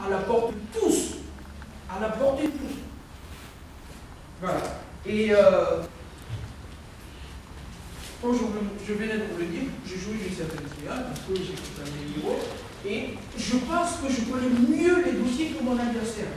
à la portée de tous. À la portée de tous. Voilà. Et comme je venais de vous le dire, je joue d'une certaine théâtre parce que j'écoute un numéro et je pense que je connais mieux les dossiers que mon adversaire.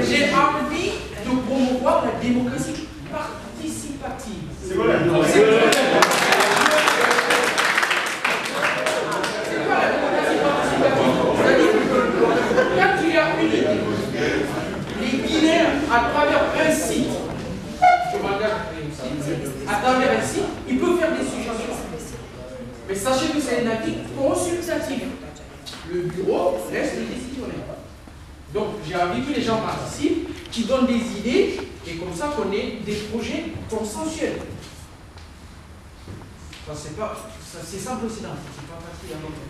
J'ai envie de promouvoir la démocratie participative. C'est quoi la démocratie? C'est quoi la démocratie participative? C'est-à-dire que quand tu as une idée, les Guinéens, à travers un site, je m'engage à créer un site, à travers un site, ils peuvent faire des suggestions. Mais sachez que c'est un avis consultatif. Le bureau reste décisionnaire. Donc, j'ai envie que les gens participent, qui donnent des idées, et comme ça qu'on ait des projets consensuels. C'est simple aussi, c'est pas facile à monter.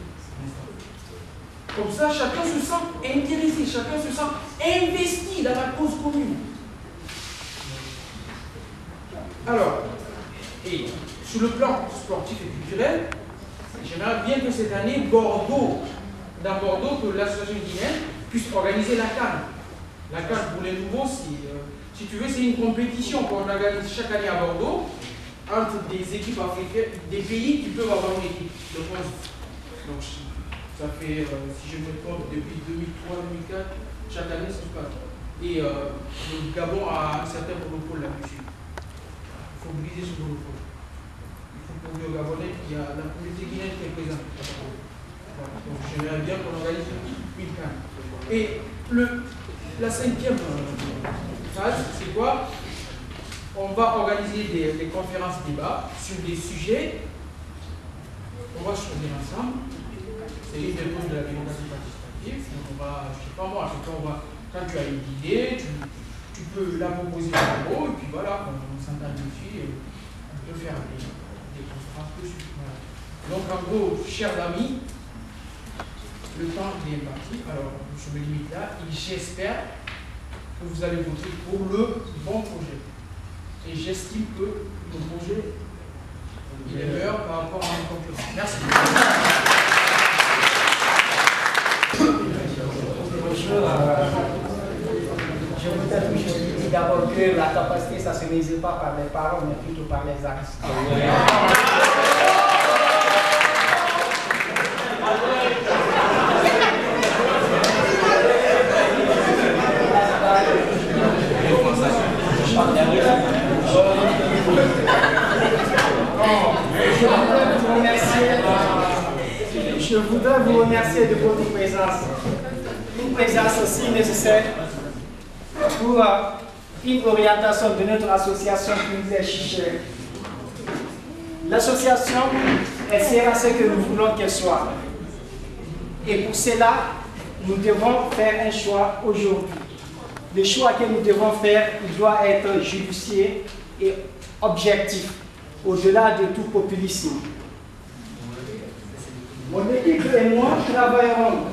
Comme ça, chacun se sent intéressé, chacun se sent investi dans la cause commune. Alors, et sur le plan sportif et culturel, j'aimerais bien que cette année, dans Bordeaux, que l'association guinéenne puisse organiser la CAN. La CAN, pour les nouveaux, si tu veux, c'est une compétition qu'on organise chaque année à Bordeaux entre des équipes africaines, des pays qui peuvent avoir une équipe de France. Donc, ça fait, si je me trompe, depuis 2003-2004, chaque année, ça se passe. Et le Gabon a un certain monopole là-dessus. Il faut briser ce monopole. Il faut prouver au Gabonais qu'il y a la communauté guinéenne qui est présente. Voilà. Donc, j'aimerais bien qu'on organise une CAN. Et la cinquième phase, c'est quoi? On va organiser des conférences débats sur des sujets. On va choisir ensemble. C'est une des causes de la démocratie participative. Donc on va, je ne sais pas moi, quand tu as une idée, tu peux la proposer en gros, et puis voilà, on s'entend dessus, et on peut faire des conférences dessus. Voilà. Donc en gros, chers amis, le temps est parti, alors je me limite là, et j'espère que vous allez voter pour le bon projet. Et j'estime que le projet il est meilleur par rapport à un concurrent. Merci. Bonjour. Je voudrais toujours dire d'abord que la capacité, ça ne se mesure pas par les paroles, mais plutôt par les actes. Je voudrais vous remercier de votre présence. Une présence aussi nécessaire pour une orientation de notre association qui nous est chère. L'association, elle sera ce que nous voulons qu'elle soit. Et pour cela, nous devons faire un choix aujourd'hui. Le choix que nous devons faire, il doit être judicieux et objectif, au-delà de tout populisme. Mon équipe et moi travaillerons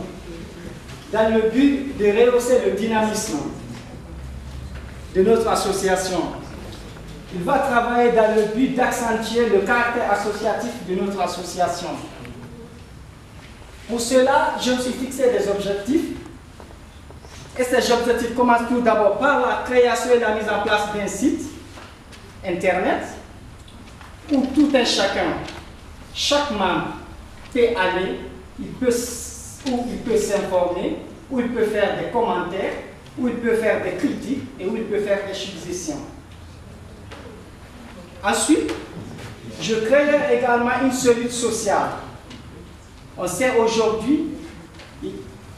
dans le but de rehausser le dynamisme de notre association. Il va travailler dans le but d'accentuer le caractère associatif de notre association. Pour cela, je me suis fixé des objectifs. Et ces objectifs commencent tout d'abord par la création et la mise en place d'un site Internet où tout un chacun, chaque membre peut aller, il peut s'informer, où il peut faire des commentaires, où il peut faire des critiques et où il peut faire des suggestions. Ensuite, je créerai également une cellule sociale. On sait aujourd'hui,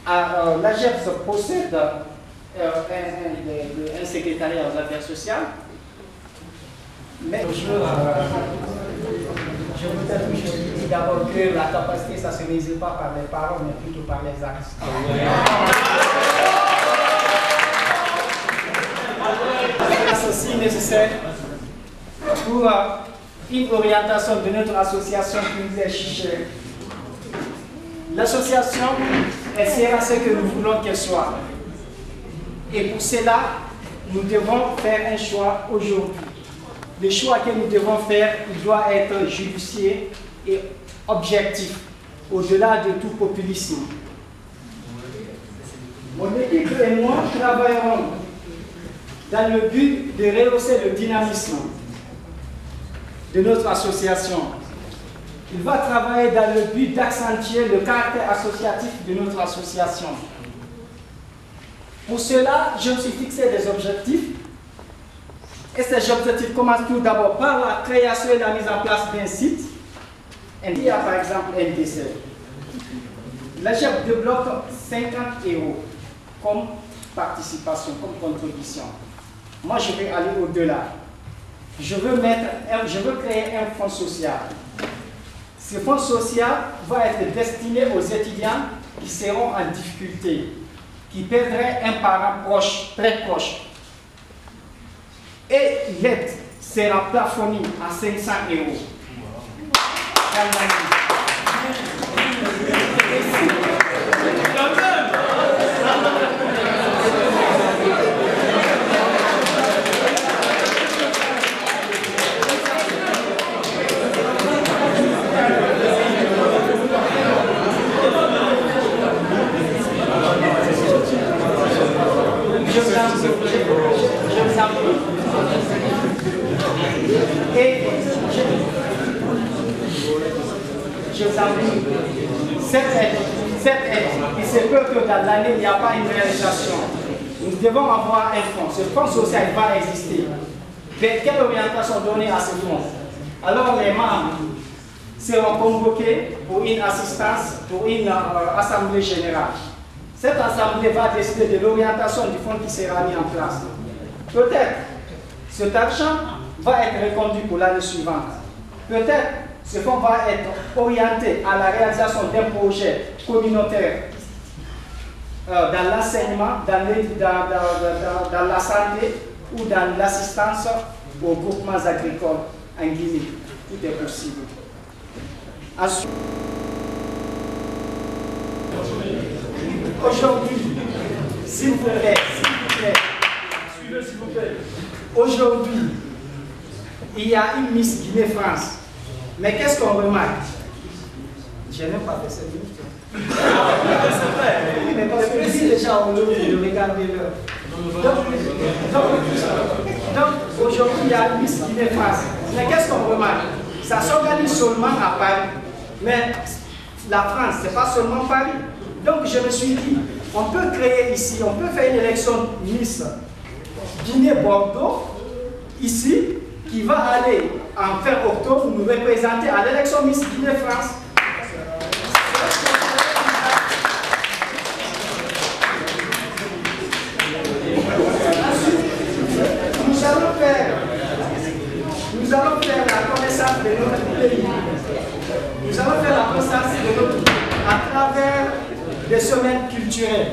l'AGEPS possède un secrétariat aux affaires sociales. Mais je voudrais toujours dire d'abord que la capacité, ça ne se mesure pas par les paroles, mais plutôt par les actes. C'est aussi nécessaire pour une orientation de notre association qui nous est chère. L'association, elle sera ce que nous voulons qu'elle soit. Et pour cela, nous devons faire un choix aujourd'hui. Le choix que nous devons faire, il doit être judicieux et objectif, au-delà de tout populisme. Mon équipe et moi travaillerons dans le but de rehausser le dynamisme de notre association. Il va travailler dans le but d'accentuer le caractère associatif de notre association. Pour cela, je me suis fixé des objectifs. Et ces objectifs commencent tout d'abord par la création et la mise en place d'un site. Il y a par exemple un décès. La GEP débloque 50 € comme participation, comme contribution. Moi, je vais aller au-delà. Je veux créer un fonds social. Ce fonds social va être destiné aux étudiants qui seront en difficulté, qui perdraient un parent proche, très proche. Et l'aide sera plafonnée à 500 €. Et je vous avoue, cette aide, il se peut que dans l'année, il n'y a pas une réalisation. Nous devons avoir un fonds. Ce fonds social va exister. Mais quelle orientation donner à ce fonds? Alors les membres seront convoqués pour une assistance, pour une assemblée générale. Cette assemblée va décider de l'orientation du fonds qui sera mis en place. Peut-être cet argent va être reconduit pour l'année suivante. Peut-être ce fonds va être orienté à la réalisation d'un projet communautaire dans l'enseignement, dans la santé ou dans l'assistance aux groupements agricoles en Guinée. Tout est possible. Aujourd'hui, s'il vous plaît, suivez s'il vous plaît. Aujourd'hui, il y a une Miss Guinée-France. Mais qu'est-ce qu'on remarque? Je n'ai pas fait cette minute. Oui, mais parce que si les gens ont le de regarder l'heure. Donc aujourd'hui, il y a une Miss Guinée-France. Mais qu'est-ce qu'on remarque? Ça s'organise seulement à Paris. Mais la France, ce n'est pas seulement Paris. Donc je me suis dit, on peut créer ici, on peut faire une élection Miss Guinée-Bordeaux, ici, qui va aller en fin octobre nous représenter à l'élection Miss Guinée-France. Nous allons faire la connaissance de notre pays. Nous allons faire la connaissance de notre pays à travers des semaines culturelles,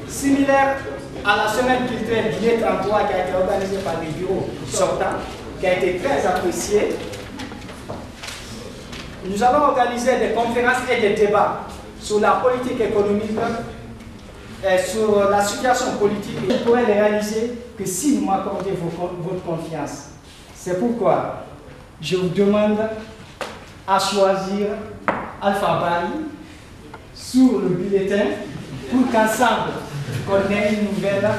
similaires à la semaine culturelle Guinée 33 qui a été organisée par des bureaux sortants, qui a été très appréciée. Nous allons organiser des conférences et des débats sur la politique économique, sur la situation politique. Et je pourrais les réaliser que si vous m'accordez votre confiance. C'est pourquoi je vous demande à choisir Alpha Bari sur le bulletin pour qu'ensemble, on ait une nouvelle.